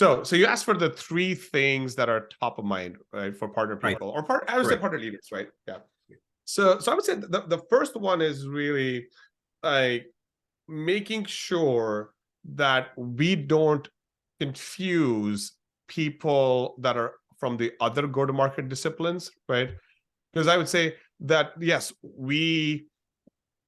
So you asked for the three things that are top of mind, right, for partner Right. people or I would say partner leaders, right? Yeah. So I would say the first one is really like making sure that we don't confuse people that are from the other go-to-market disciplines, right? Because I would say that yes,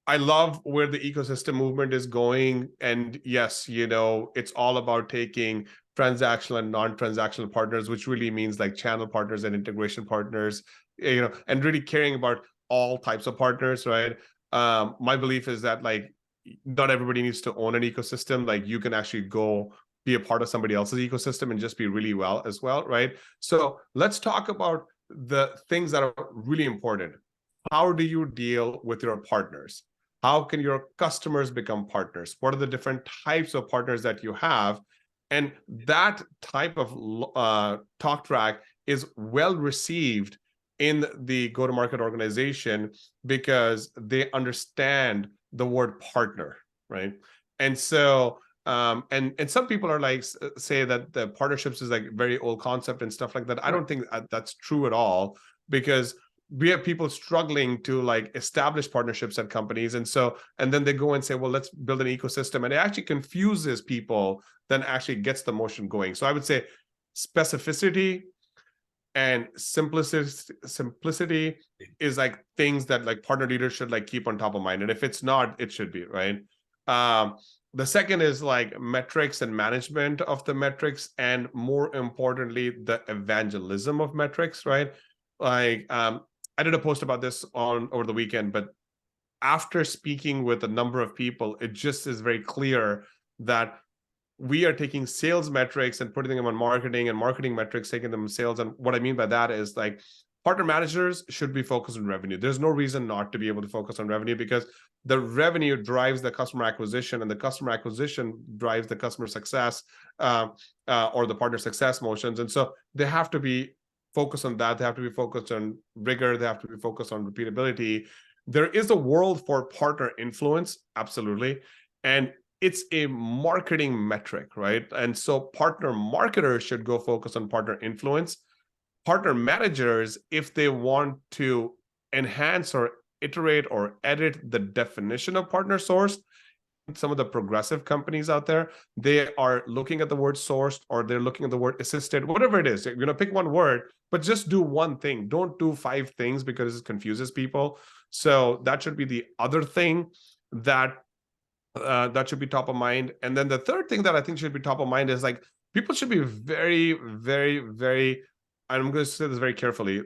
I love where the ecosystem movement is going. And yes, it's all about taking transactional and non-transactional partners, which really means like channel partners and integration partners, and really caring about all types of partners, right? My belief is that like not everybody needs to own an ecosystem. Like you can actually go be a part of somebody else's ecosystem and just be really well as well, right? So let's talk about the things that are really important. How do you deal with your partners? How can your customers become partners? What are the different types of partners that you have? And that type of talk track is well received in the go-to-market organization because they understand the word partner, right? And so, and some people are like say that the partnerships is like very old concept and stuff like that. I don't think that's true at all, because we have people struggling to like establish partnerships at companies, and then they go and say, well, let's build an ecosystem, and it actually confuses people than actually gets the motion going. So I would say specificity and simplicity is like things that like partner leaders should like keep on top of mind, and if it's not, it should be, right? The second is like metrics and management of the metrics, and more importantly, the evangelism of metrics, right? Like I did a post about this over the weekend, but after speaking with a number of people, it just is very clear that we are taking sales metrics and putting them on marketing, and marketing metrics taking them on sales. And what I mean by that is like partner managers should be focused on revenue. There's no reason not to be able to focus on revenue, because the revenue drives the customer acquisition, and the customer acquisition drives the customer success or the partner success motions. And so they have to be focused on that. They have to be focused on rigor. They have to be focused on repeatability. There is a world for partner influence, absolutely. And it's a marketing metric, right? And so partner marketers should go focus on partner influence. Partner managers, if they want to enhance or iterate or edit the definition of partner sourced, some of the progressive companies out there, they are looking at the word sourced, or they're looking at the word assisted, whatever it is. Pick one word, but just do one thing. Don't do 5 things because it confuses people. So that should be the other thing that should be top of mind. And then the third thing that I think should be top of mind is like people should be very, very, very, I'm going to say this very carefully,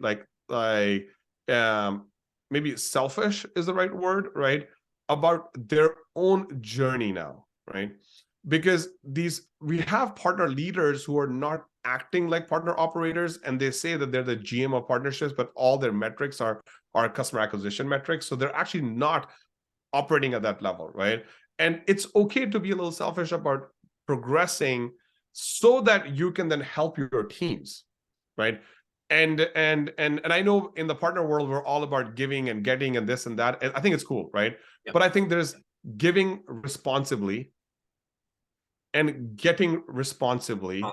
maybe selfish is the right word, right? About their own journey now, right? Because we have partner leaders who are not acting like partner operators, and they say that they're the GM of partnerships, but all their metrics are customer acquisition metrics. So they're actually not operating at that level, right? And it's okay to be a little selfish about progressing so that you can then help your teams, right? And I know in the partner world, we're all about giving and getting and this and that. And I think it's cool, right? Yep. But I think there's giving responsibly and getting responsibly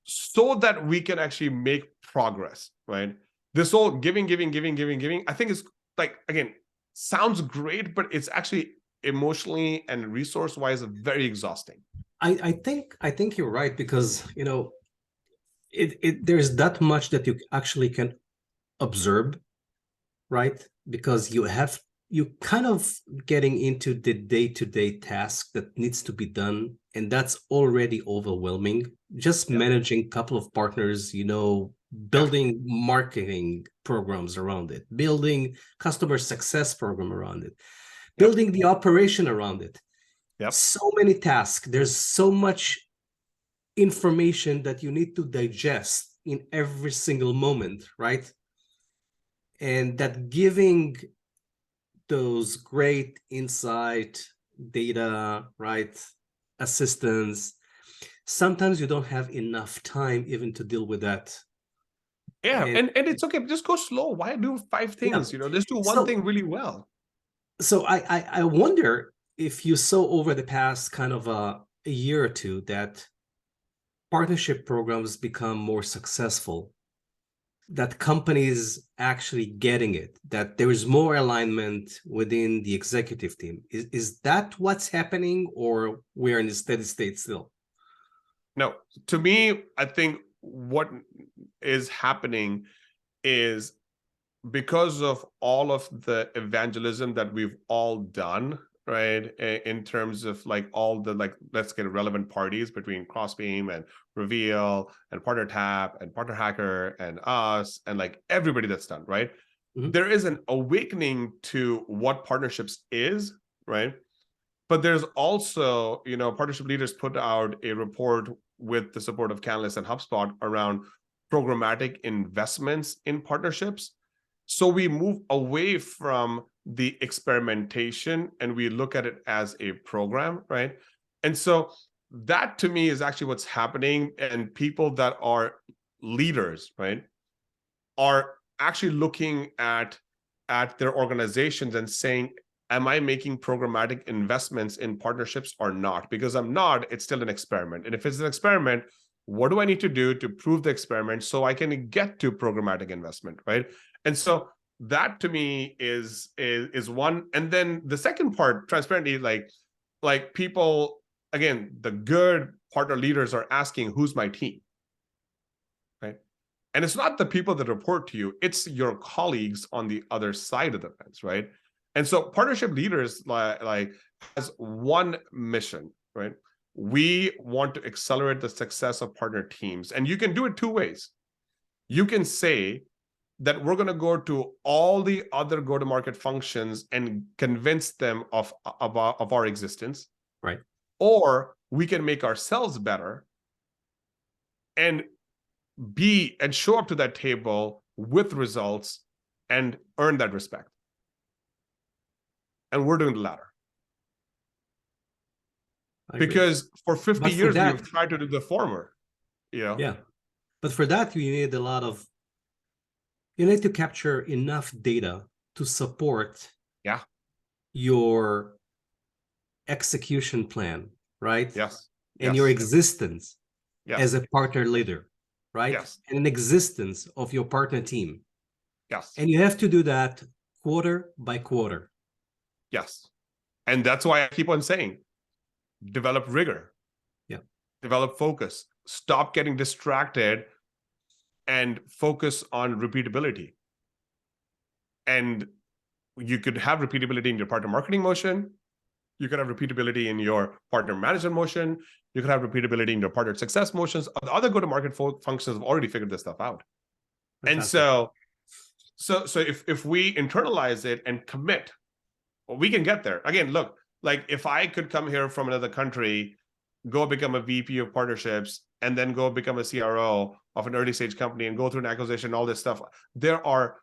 so that we can actually make progress, right? This whole giving, I think is like, again, sounds great, but it's actually emotionally and resource-wise very exhausting. I think you're right, because there's that much that you actually can observe, right? Because you kind of getting into the day-to-day task that needs to be done, and that's already overwhelming. Just managing a couple of partners, building marketing programs around it, building customer success program around it, building the operation around it. So many tasks. There's so much information that you need to digest in every single moment, right? And that giving those great insight, data, right, assistance, sometimes you don't have enough time even to deal with that. Yeah, and it's okay. Just go slow. Why do 5 things? Just do one thing really well. So I wonder if you saw over the past kind of a year or two that partnership programs become more successful, that companies actually getting it, that there is more alignment within the executive team. Is that what's happening, or we're in a steady state still? No, to me, I think what is happening is because of all of the evangelism that we've all done, right? In terms of like all the, like, let's get relevant parties between Crossbeam and Reveal and Partner Tap and Partner Hacker and us and like everybody that's done, right? Mhm. There is an awakening to what partnerships is, right? But there's also, partnership leaders put out a report with the support of Canalys and HubSpot around programmatic investments in partnerships. So we move away from the experimentation and we look at it as a program, right? And so that to me is actually what's happening. And people that are leaders, right, are actually looking at their organizations and saying, am I making programmatic investments in partnerships or not? Because I'm not, it's still an experiment. And if it's an experiment, what do I need to do to prove the experiment so I can get to programmatic investment, right? And so that to me is one. And then the second part, transparently, like people, again, the good partner leaders are asking, who's my team? Right? And it's not the people that report to you, it's your colleagues on the other side of the fence, right? And so partnership leaders like has one mission, right? We want to accelerate the success of partner teams. And you can do it two ways. You can say that we're going to go to all the other go-to-market functions and convince them of our existence. Right. Or we can make ourselves better and show up to that table with results and earn that respect. And we're doing the latter. Because for 50 years, we've tried to do the former. Yeah. But for that, you need to capture enough data to support your execution plan, right? Yes. And your existence as a partner leader, right? Yes. And an existence of your partner team. Yes. And you have to do that quarter by quarter. Yes. And that's why I keep on saying, develop rigor. Yeah. Develop focus. Stop getting distracted and focus on repeatability. And you could have repeatability in your partner marketing motion. You could have repeatability in your partner management motion. You could have repeatability in your partner success motions. The other go-to-market functions have already figured this stuff out. Fantastic. And so if we internalize it and commit, well, we can get there. Again, look, like if I could come here from another country, go become a VP of partnerships, and then go become a CRO of an early stage company and go through an acquisition, all this stuff. There are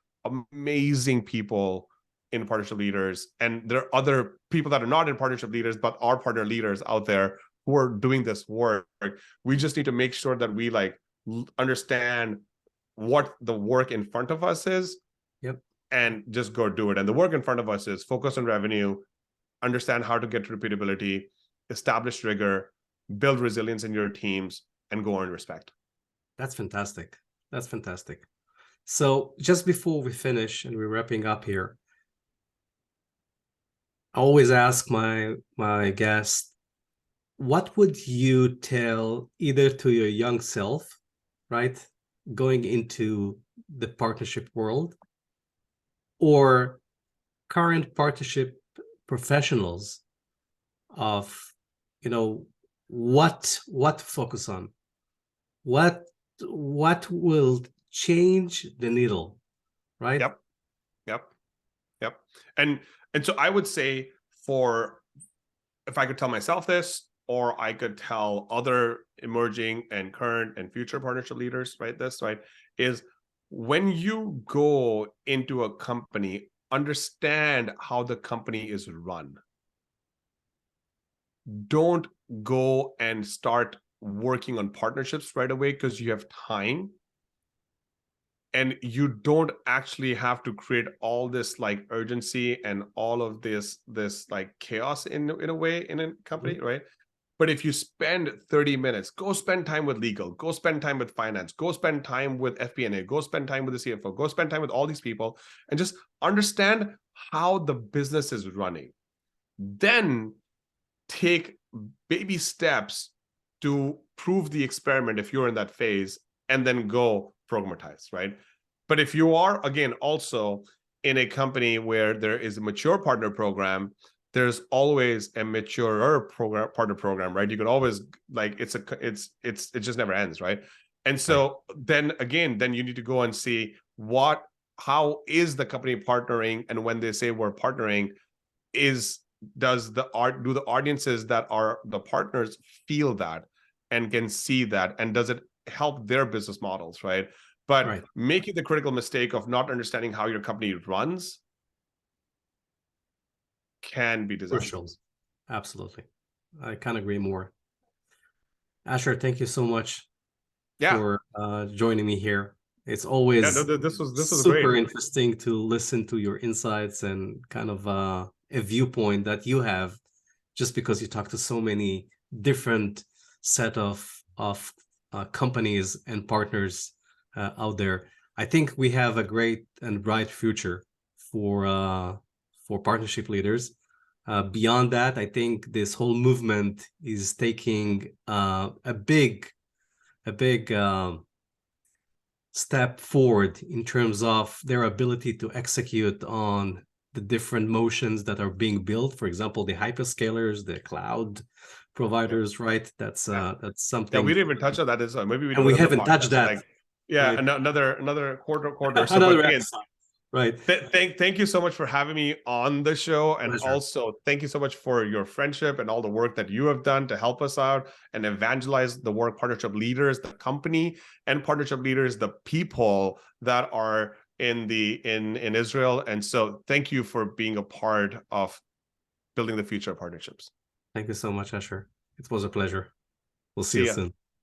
amazing people in partnership leaders, and there are other people that are not in partnership leaders but are partner leaders out there who are doing this work. We just need to make sure that we like understand what the work in front of us is. Yep. And just go do it. And the work in front of us is focus on revenue, understand how to get to repeatability, establish rigor, build resilience in your teams, and go earn respect. That's fantastic. That's fantastic. So just before we finish and we're wrapping up here, I always ask my guests, what would you tell either to your young self, right, going into the partnership world, or current partnership professionals of, what to focus on? What will change the needle, right? Yep. And so I would say, if I could tell myself this, or I could tell other emerging and current and future partnership leaders, right, is when you go into a company, understand how the company is run. Don't go and start working on partnerships right away because you have time. And you don't actually have to create all this like urgency and all of this like chaos in a way in a company, right? But if you spend 30 minutes, go spend time with legal, go spend time with finance, go spend time with FP&A, go spend time with the CFO, go spend time with all these people, and just understand how the business is running. Then take baby steps to prove the experiment if you're in that phase, and then go programatize, right? But if you are, again, also in a company where there is a mature partner program, there's always a maturer partner program, right? You could always, like, it just never ends, right? And so then again, then you need to go and see how is the company partnering, and when they say we're partnering, do the audiences that are the partners feel that and can see that, and does it help their business models, right? But making the critical mistake of not understanding how your company runs can be disastrous. Absolutely. I can't agree more. Asher, thank you so much Yeah. for joining me here. It's always this was super great. interesting to listen to your insights and kind of a viewpoint that you have, just because you talk to so many different set of companies and partners out there. I think we have a great and bright future for partnership leaders. Beyond that, I think this whole movement is taking a big step forward in terms of their ability to execute on the different motions that are being built. For example, the hyperscalers, the cloud providers, right? That's something. Yeah, we didn't even touch on that. Maybe we and we haven't touched that. Like, yeah, right? another quarter. So, Another but again, episode. Right. Thank you so much for having me on the show. And Pleasure. Also thank you so much for your friendship and all the work that you have done to help us out and evangelize the work partnership leaders, the company, and partnership leaders, the people that are in Israel. And so thank you for being a part of building the future of partnerships. Thank you so much, Asher. It was a pleasure. We'll see you ya. soon.